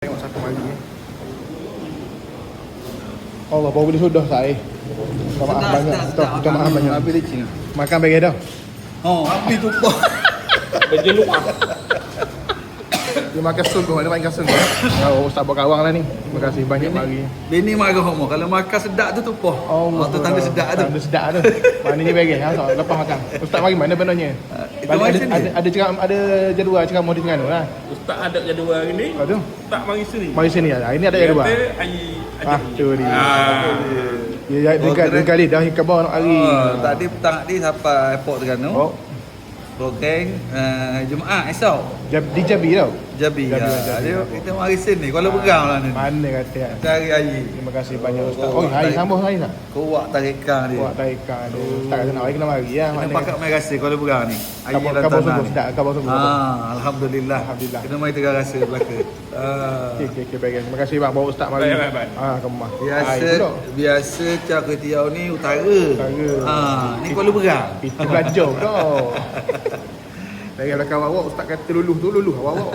Tengok satu lagi. Allah, baru boleh sudah saya. Minta maaf banyak. Minta maaf banyak. Habis licin. Makan bagi dah. Oh, habis tu pun. Berjeluk ah. Dia makan sungguh, dia makan sungguh. Oh, Ustaz berkawang lah ni. Terima kasih banyak pagi. Bini marah homo. Kalau makan sedap tu tupoh. Allah. Tu tanda sedap tu. Tanda sedap tu. Maknanya bagi. Ha, so, lepas makan. Ustaz bagi mana benarnya? Itu macam ni. Ada jadual ceramah di Terengganu lah. Ustaz ada jadual hari ni. Lepas tu, Tak mari sini. mari sini lah. Ini ada jadual. Ah, tu dia. Ya, dia kali dah khabar nak hari. Tadi petang ni sampai airport Terengganu. Oh, Bokeng Jumaat esok. di Jabi tau. Jabi. Jabi. Dia kita mari sini. Kuala Berang lah ni. Mana kata. Cari hari. Terima kasih banyak Ustaz. Oh, hari sambung hari tak? Kuat tarikan dia. Buat tarikan dia. Ustaz kata nak hari kena mari ya. Kena pakat mai rasa Kuala Berang ni. Kabar subuh sedap, kabar subuh. Alhamdulillah. Alhamdulillah. Kena mai tengah rasa belaka. Okey, baik. Terima kasih bang bawa Ustaz mari. Baik. Ke rumah. Biasa Cak Ketiau ni utara. Ni Kuala Berang. Itu belajar dah. Dari belakang awak Ustaz kata luluh tu luluh awak.